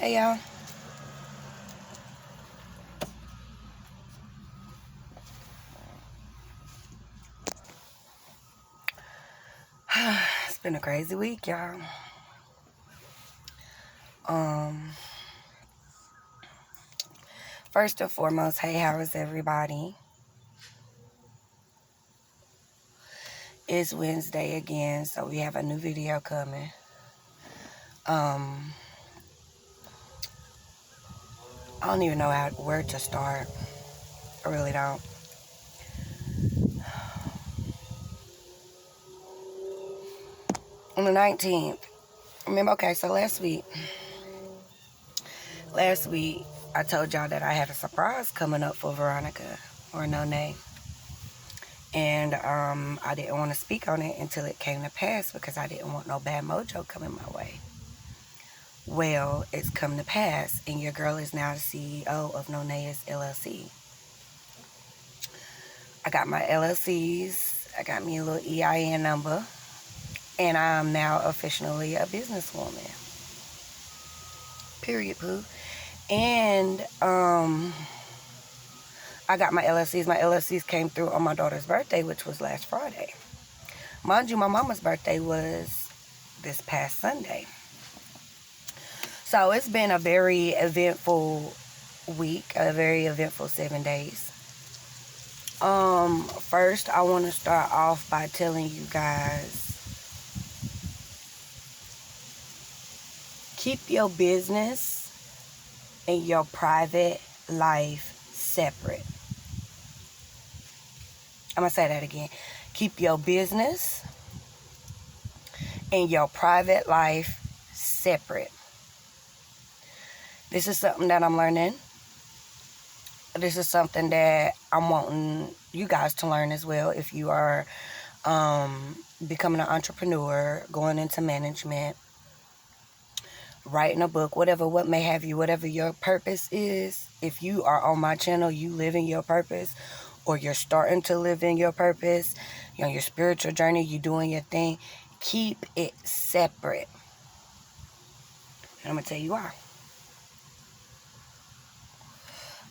Hey y'all. It's been a crazy week, y'all. First and foremost, hey, how is everybody? It's Wednesday again, so we have a new video coming. I don't even know where to start. I really don't. On the 19th, remember, okay, so last week, I told y'all that I had a surprise coming up for Veronica, or None. And I didn't want to speak on it until it came to pass because I didn't want no bad mojo coming my way. Well, it's come to pass, and your girl is now the CEO of Nonea's LLC. I got my LLCs, I got me a little EIN number, and I'm now officially a businesswoman. Period, poo. And I got my LLCs. My LLCs came through on my daughter's birthday, which was last Friday. Mind you, my mama's birthday was this past Sunday. So it's been a very eventful week, a very eventful 7 days. First, I want to start off by telling you guys, keep your business and your private life separate. I'm going to say that again. Keep your business and your private life separate. This is something that I'm learning. This is something that I'm wanting you guys to learn as well. If you are becoming an entrepreneur, going into management, writing a book, what may have you, whatever your purpose is. If you are on my channel, you live in your purpose, or you're starting to live in your purpose, you're on your spiritual journey, you're doing your thing, keep it separate. And I'm going to tell you why.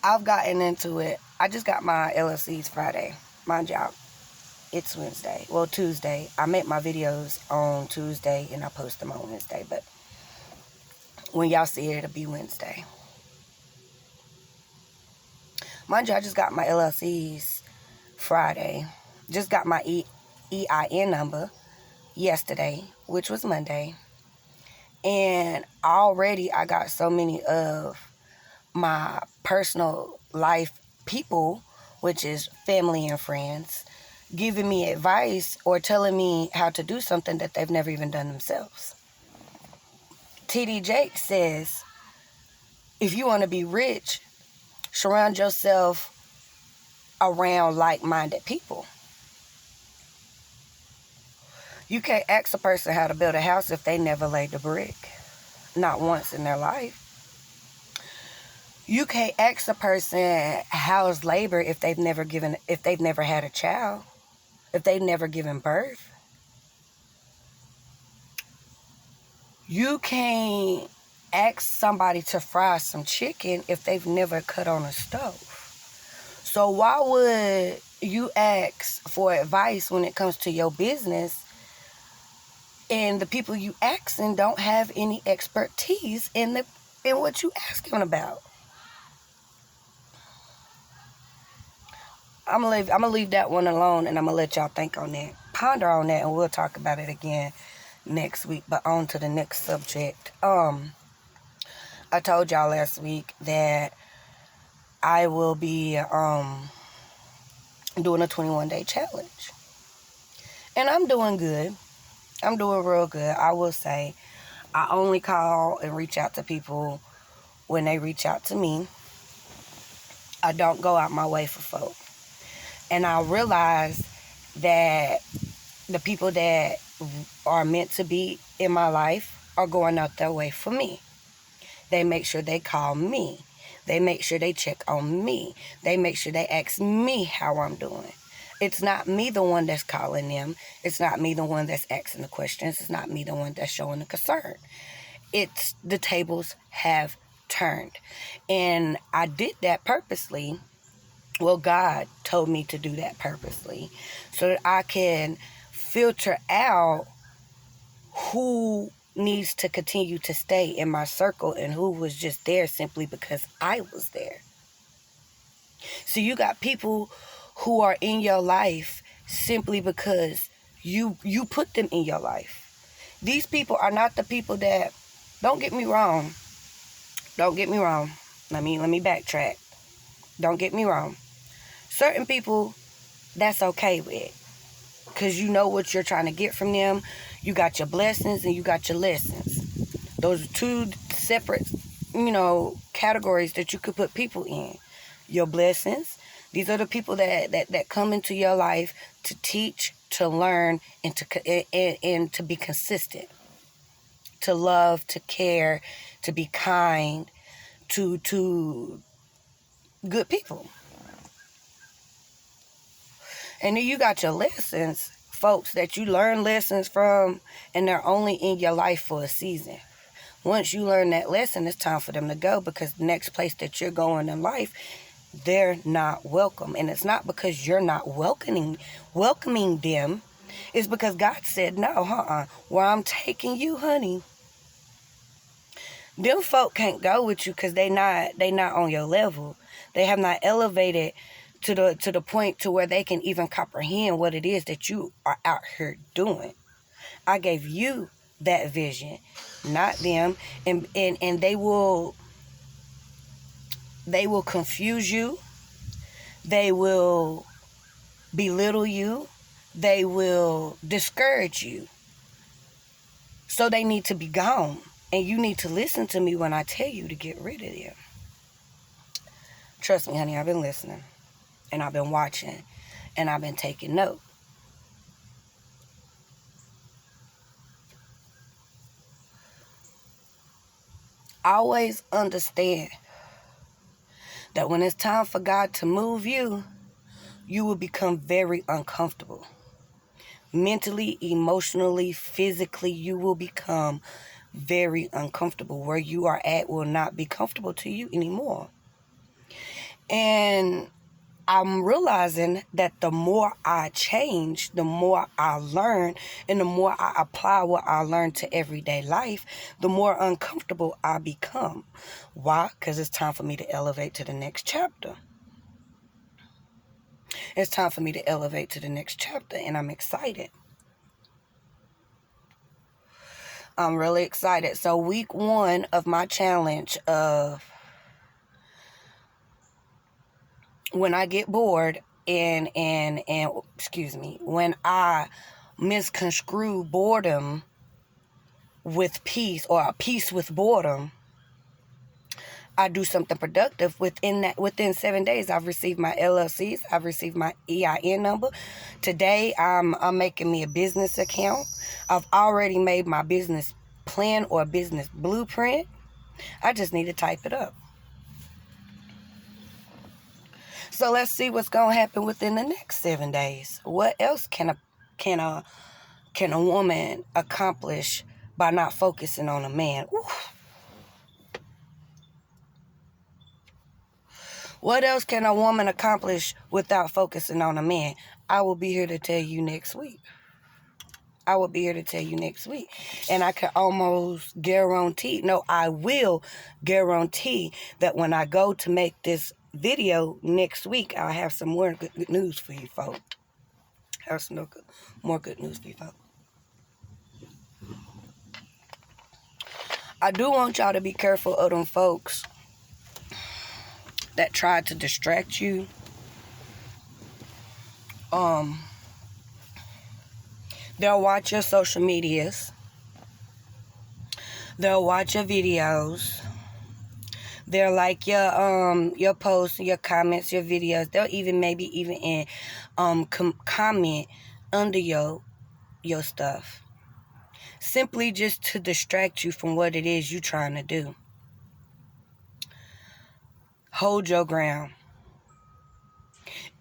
I've gotten into it. I just got my LLCs Friday. Mind y'all, it's Wednesday. Well, Tuesday. I make my videos on Tuesday and I post them on Wednesday. But when y'all see it, it'll be Wednesday. Mind you, I just got my LLCs Friday. Just got my EIN number yesterday, which was Monday. And already I got so many of my personal life people, which is family and friends, giving me advice or telling me how to do something that they've never even done themselves. TD Jake says, if you want to be rich, surround yourself around like-minded people. You can't ask a person how to build a house if they never laid the brick, not once in their life. You can't ask a person how's labor if they've never had a child, if they've never given birth. You can't ask somebody to fry some chicken if they've never cut on a stove. So why would you ask for advice when it comes to your business and the people you asking don't have any expertise in what you asking about? I'm gonna leave that one alone, and I'm gonna let y'all think on that, ponder on that, and we'll talk about it again next week. But on to the next subject. I told y'all last week that I will be doing a 21-day challenge, and I'm doing good. I'm doing real good. I will say, I only call and reach out to people when they reach out to me. I don't go out my way for folk. And I realize that the people that are meant to be in my life are going out their way for me. They make sure they call me. They make sure they check on me. They make sure they ask me how I'm doing. It's not me the one that's calling them. It's not me the one that's asking the questions. It's not me the one that's showing the concern. It's the tables have turned. And I did that purposely. Well, God told me to do that purposely so that I can filter out who needs to continue to stay in my circle and who was just there simply because I was there. So you got people who are in your life simply because you put them in your life. These people are not the people that, don't get me wrong. Don't get me wrong. Let me backtrack. Don't get me wrong. Certain people, that's okay with. Because you know what you're trying to get from them. You got your blessings and you got your lessons. Those are two separate, categories that you could put people in. Your blessings. These are the people that come into your life to teach, to learn, and to be consistent. To love, to care, to be kind, to good people. And then you got your lessons, folks, that you learn lessons from, and they're only in your life for a season. Once you learn that lesson, it's time for them to go, because the next place that you're going in life, they're not welcome. And it's not because you're not welcoming them. It's because God said, no, where I'm taking you, honey, them folk can't go with you because they not on your level. They have not elevated to the point to where they can even comprehend what it is that you are out here doing. I gave you that vision, not them. And they will confuse you. They will belittle you. They will discourage you. So they need to be gone. And you need to listen to me when I tell you to get rid of them. Trust me, honey, I've been listening. And I've been watching. And I've been taking note. Always understand that when it's time for God to move you, you will become very uncomfortable. Mentally, emotionally, physically, you will become very uncomfortable. Where you are at will not be comfortable to you anymore. And I'm realizing that the more I change, the more I learn, and the more I apply what I learned to everyday life, the more uncomfortable I become. Why? Because it's time for me to elevate to the next chapter. It's time for me to elevate to the next chapter, and I'm excited. I'm really excited. So week 1 of my challenge of when I get bored and when I misconstrue boredom with peace, or a peace with boredom, I do something productive. Within 7 days, I've received my LLCs. I've received my EIN number. Today, I'm making me a business account. I've already made my business plan or business blueprint. I just need to type it up. So let's see what's going to happen within the next 7 days. What else can a woman accomplish by not focusing on a man? Oof. What else can a woman accomplish without focusing on a man? I will be here to tell you next week. And I can almost guarantee, no, I will guarantee that when I go to make this video next week, I'll have some more good news for you folks. More good news for you folks. I do want y'all to be careful of them folks that try to distract you. They'll watch your social medias. They'll watch your videos. They'll like your posts, your comments, your videos. They'll even comment under your stuff. Simply just to distract you from what it is you're trying to do. Hold your ground.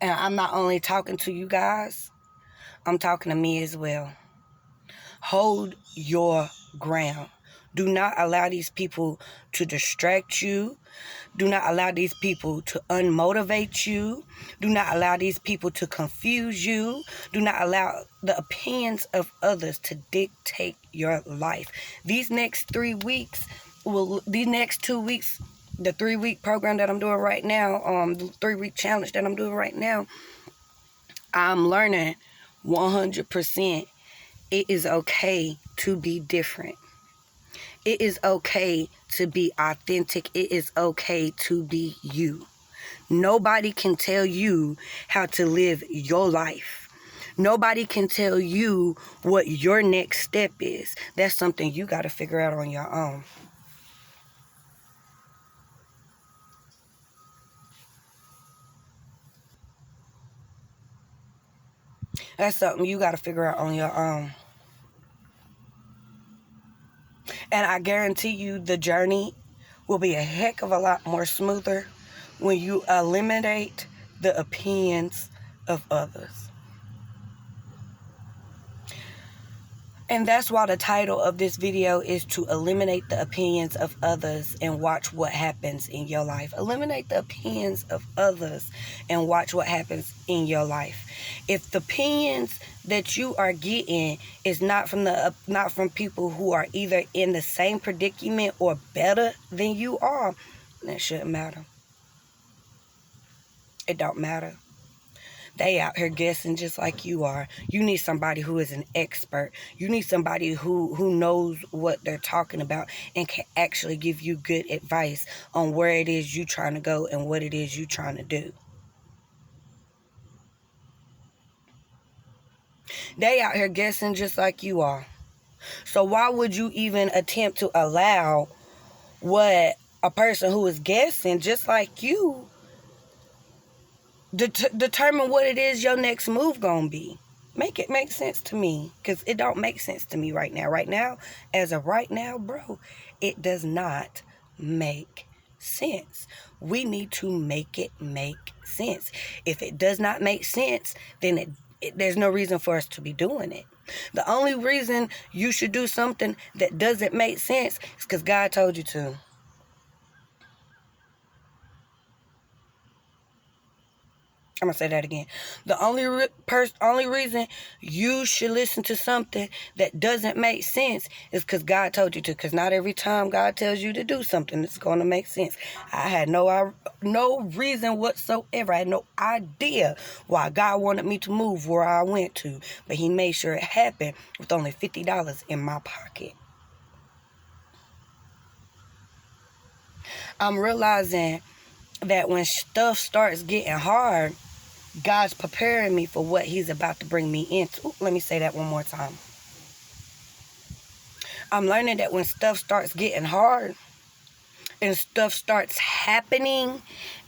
And I'm not only talking to you guys, I'm talking to me as well. Hold your ground. Do not allow these people to distract you. Do not allow these people to unmotivate you. Do not allow these people to confuse you. Do not allow the opinions of others to dictate your life. These next 3 weeks, these next 2 weeks, the 3-week program that I'm doing right now, the 3-week challenge that I'm doing right now, I'm learning 100%. It is okay to be different. It is okay to be authentic. It is okay to be you. Nobody can tell you how to live your life. Nobody can tell you what your next step is. That's something you got to figure out on your own. That's something you got to figure out on your own. And I guarantee you the journey will be a heck of a lot more smoother when you eliminate the opinions of others. And that's why the title of this video is to eliminate the opinions of others and watch what happens in your life. Eliminate the opinions of others and watch what happens in your life. If the opinions that you are getting is not from people who are either in the same predicament or better than you are, that shouldn't matter. It don't matter. They out here guessing just like you are. You need somebody who is an expert. You need somebody who knows what they're talking about and can actually give you good advice on where it is you trying to go and what it is you trying to do. They out here guessing just like you are. So why would you even attempt to allow what a person who is guessing just like you determine what it is your next move gonna be? Make it make sense to me, because it don't make sense to me right now. Right now, as of right now, bro, it does not make sense. We need to make it make sense. If it does not make sense, then there's no reason for us to be doing it. The only reason you should do something that doesn't make sense is because God told you to. I'm going to say that again. The only reason you should listen to something that doesn't make sense is because God told you to. Because not every time God tells you to do something, it's going to make sense. I had no reason whatsoever. I had no idea why God wanted me to move where I went to. But he made sure it happened with only $50 in my pocket. I'm realizing that when stuff starts getting hard, God's preparing me for what he's about to bring me into. Let me say that one more time. I'm learning that when stuff starts getting hard and stuff starts happening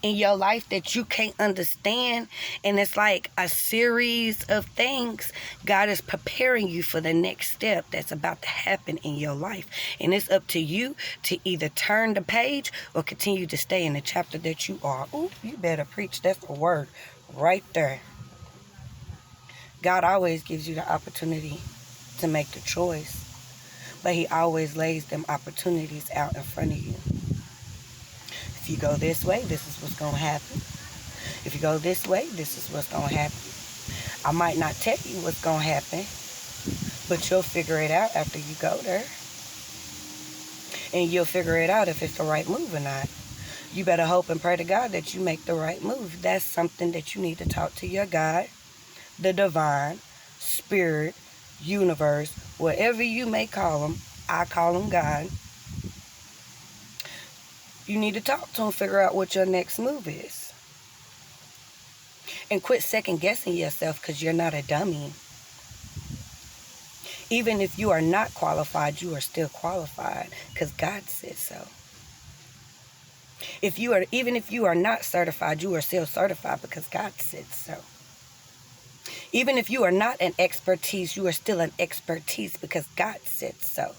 in your life that you can't understand, and it's like a series of things, God is preparing you for the next step that's about to happen in your life. And it's up to you to either turn the page or continue to stay in the chapter that you are. Ooh, you better preach. That's a word right there. God always gives you the opportunity to make the choice, but he always lays them opportunities out in front of you. If you go this way, this is what's going to happen. If you go this way, this is what's going to happen. I might not tell you what's going to happen, but you'll figure it out after you go there. And you'll figure it out if it's the right move or not. You better hope and pray to God that you make the right move. That's something that you need to talk to your God, the divine, spirit, universe, whatever you may call them. I call them God. You need to talk to him, figure out what your next move is. And quit second guessing yourself, because you're not a dummy. Even if you are not qualified, you are still qualified, because God said so. Even if you are not certified, you are still certified because God said so. Even if you are not an expertise, you are still an expertise because God said so.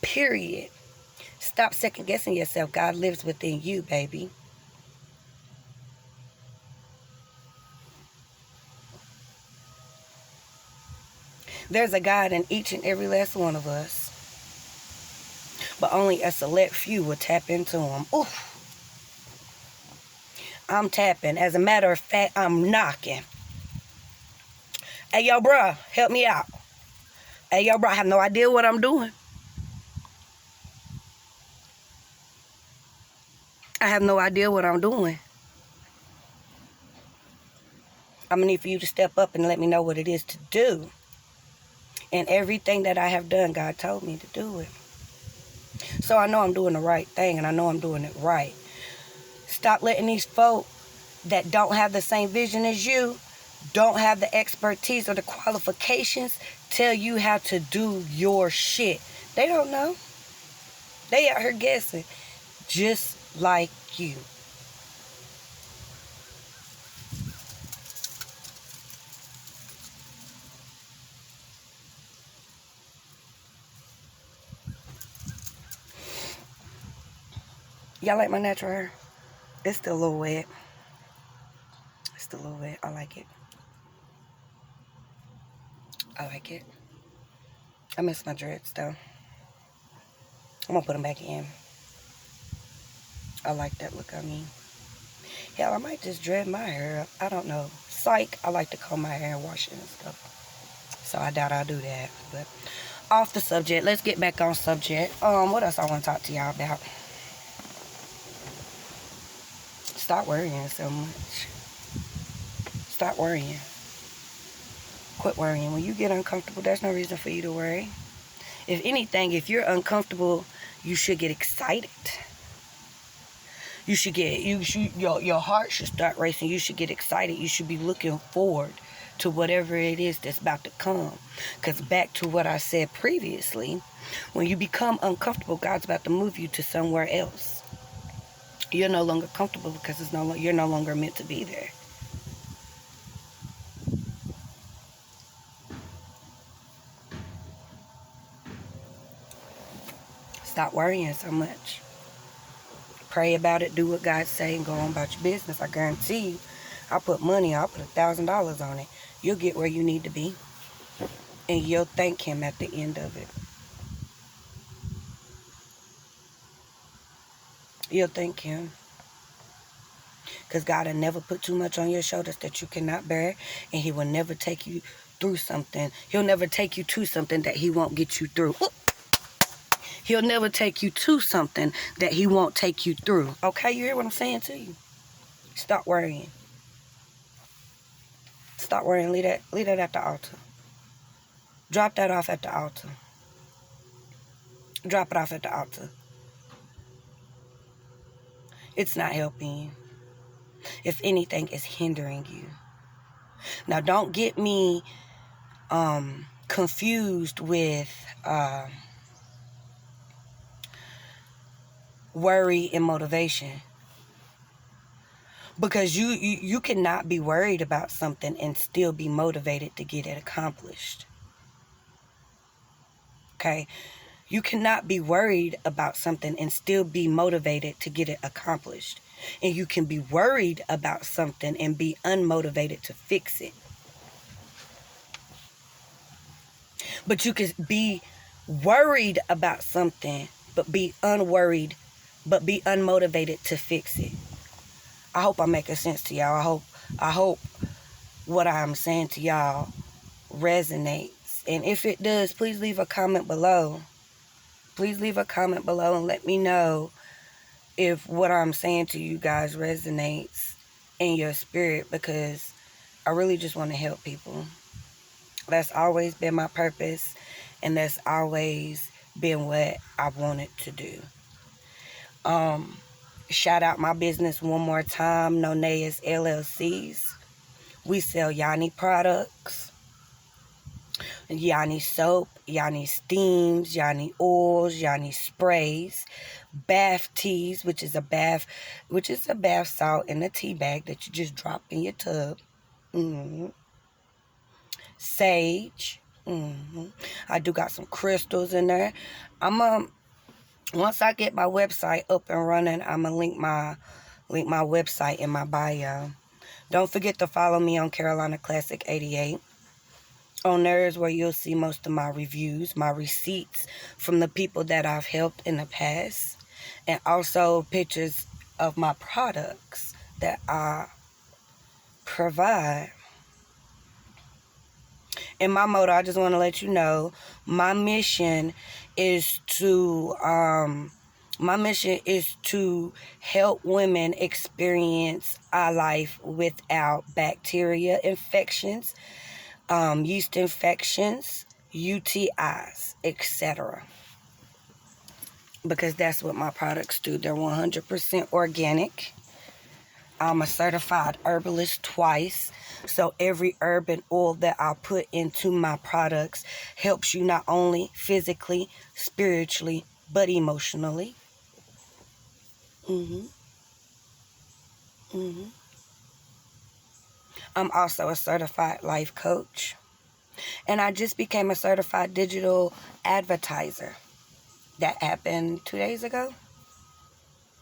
Period. Stop second guessing yourself. God lives within you, baby. There's a God in each and every last one of us. but only a select few will tap into them. Oof. I'm tapping. As a matter of fact, I'm knocking. Hey, yo, bruh, help me out. Hey, yo, bruh, I have no idea what I'm doing. I have no idea what I'm doing. I'm going to need for you to step up and let me know what it is to do. And everything that I have done, God told me to do it. So I know I'm doing the right thing, and I know I'm doing it right. Stop letting these folk that don't have the same vision as you, don't have the expertise or the qualifications, tell you how to do your shit. They don't know. They out here guessing, just like you. Y'all like my natural hair? It's still a little wet. It's still a little wet. I like it. I like it. I miss my dreads, though. I'm going to put them back in. I like that look on me. Hell, I might just dread my hair up. I don't know. Psych, I like to comb my hair and wash it and stuff. So I doubt I'll do that. But off the subject. Let's get back on subject. What else I want to talk to y'all about? Stop worrying so much. Stop worrying. Quit worrying. When you get uncomfortable, there's no reason for you to worry. If anything, if you're uncomfortable, you should get excited. Your heart should start racing. You should get excited. You should be looking forward to whatever it is that's about to come. Because back to what I said previously, when you become uncomfortable, God's about to move you to somewhere else. You're no longer comfortable because you're no longer meant to be there. Stop worrying so much. Pray about it, do what God say, and go on about your business. I guarantee you, I'll put $1,000 on it. You'll get where you need to be. And you'll thank him at the end of it. You'll thank him. Because God will never put too much on your shoulders that you cannot bear. And he will never take you through something. He'll never take you to something that he won't get you through. Ooh. He'll never take you to something that he won't take you through. Okay, you hear what I'm saying to you? Stop worrying. Stop worrying. Leave that at the altar. Drop that off at the altar. Drop it off at the altar. It's not helping you. If anything, it's hindering you. Now, don't get me confused with worry and motivation. Because you cannot be worried about something and still be motivated to get it accomplished. Okay? You cannot be worried about something and still be motivated to get it accomplished. And you can be worried about something and be unmotivated to fix it. But you can be worried about something, but be unworried, but be unmotivated to fix it. I hope I'm making sense to y'all. I hope what I'm saying to y'all resonates. And if it does, please leave a comment below. Please leave a comment below and let me know if what I'm saying to you guys resonates in your spirit, because I really just want to help people. That's always been my purpose, and that's always been what I wanted to do. Shout out my business one more time, Nonea's LLCs. We sell Yanni products, Yanni soap, Yanni steams, Yanni oils, Yanni sprays, bath teas, which is a bath salt in a tea bag that you just drop in your tub. Sage. I do got some crystals in there. Once I get my website up and running, I'm gonna link my website in my bio. Don't forget to follow me on Carolina Classic 88 On there is where you'll see most of my reviews, my receipts from the people that I've helped in the past, and also pictures of my products that I provide. And my motto, I just want to let you know, my mission is to help women experience a life without bacteria infections, yeast infections, UTIs, etc. Because that's what my products do. They're 100% organic. I'm a certified herbalist twice. So every herb and oil that I put into my products helps you not only physically, spiritually, but emotionally. I'm also a certified life coach. And I just became a certified digital advertiser. That happened 2 days ago.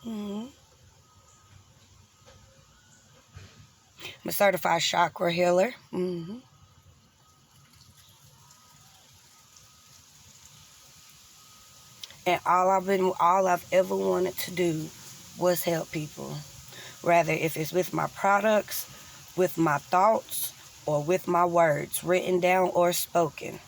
I'm a certified chakra healer. And all I've ever wanted to do was help people. Rather if it's with my products, with my thoughts, or with my words, written down or spoken.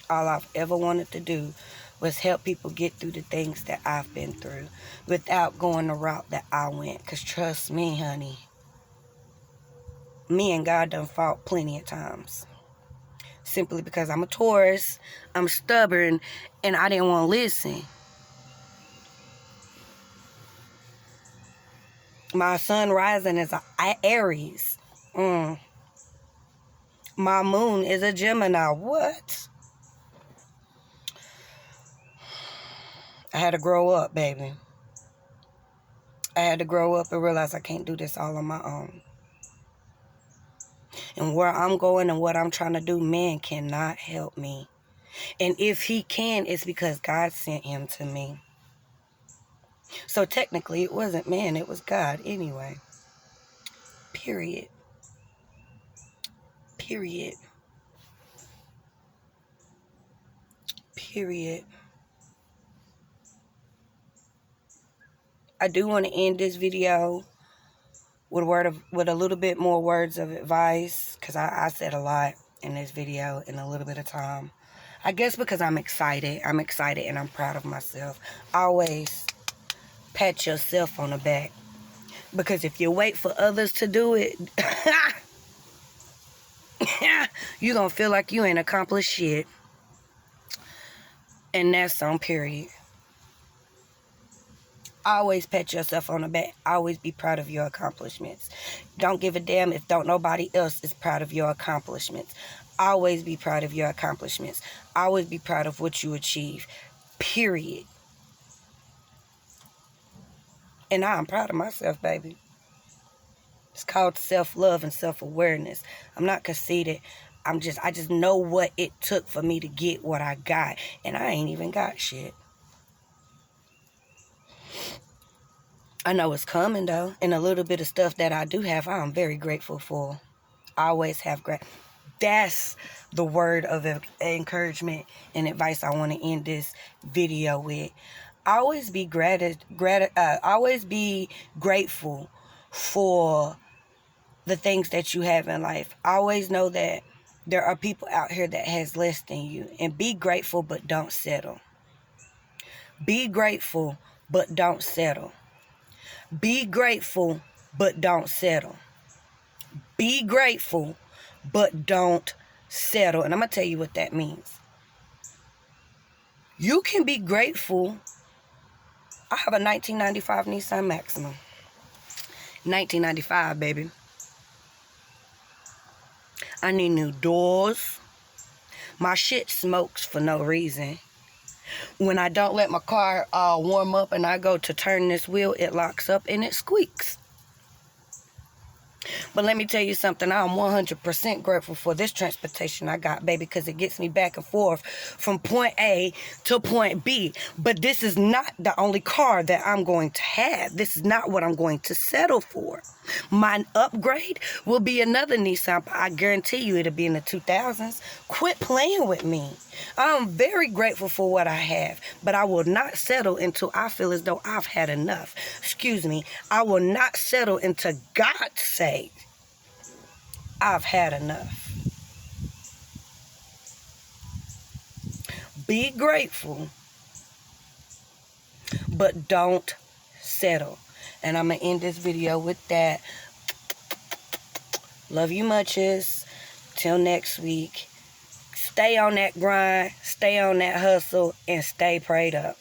All I've ever wanted to do was help people get through the things that I've been through without going the route that I went. Because trust me, honey, me and God done fought plenty of times. Simply because I'm a Taurus, I'm stubborn, and I didn't want to listen. My sun rising is a Aries. My moon is a Gemini. What? I had to grow up, baby. I had to grow up and realize I can't do this all on my own. And where I'm going and what I'm trying to do, man cannot help me. And if he can, it's because God sent him to me. So technically, it wasn't man, it was God anyway. Period. Period. Period. I do want to end this video with a little bit more words of advice, because I said a lot in this video in a little bit of time. I guess because I'm excited. I'm excited and I'm proud of myself. Always pat yourself on the back. Because if you wait for others to do it, you're going to feel like you ain't accomplished shit. And that's on period. Always pat yourself on the back. Always be proud of your accomplishments. Don't give a damn if don't nobody else is proud of your accomplishments. Always be proud of your accomplishments. Always be proud of what you achieve. Period. And I'm proud of myself, baby. It's called self-love and self-awareness. I'm not conceited. I just know what it took for me to get what I got. And I ain't even got shit. I know it's coming, though. And a little bit of stuff that I do have, I'm very grateful for. I always have That's the word of encouragement and advice I want to end this video with. Always be always be grateful for the things that you have in life. Always know that there are people out here that has less than you. And be grateful, but don't settle. Be grateful, but don't settle. Be grateful, but don't settle. Be grateful, but don't settle. And I'm going to tell you what that means. You can be grateful. I have a 1995 Nissan Maxima. 1995, baby. I need new doors. My shit smokes for no reason. When I don't let my car warm up and I go to turn this wheel, it locks up and it squeaks. But let me tell you something. I'm 100% grateful for this transportation I got, baby, because it gets me back and forth from point A to point B. But this is not the only car that I'm going to have. This is not what I'm going to settle for. My upgrade will be another Nissan. I guarantee you it'll be in the 2000s. Quit playing with me. I'm very grateful for what I have, but I will not settle until I feel as though I've had enough. Excuse me. I will not settle until God's sake I've had enough. Be grateful, but don't settle. And I'm going to end this video with that. Love you muches. Till next week. Stay on that grind, stay on that hustle, and stay prayed up.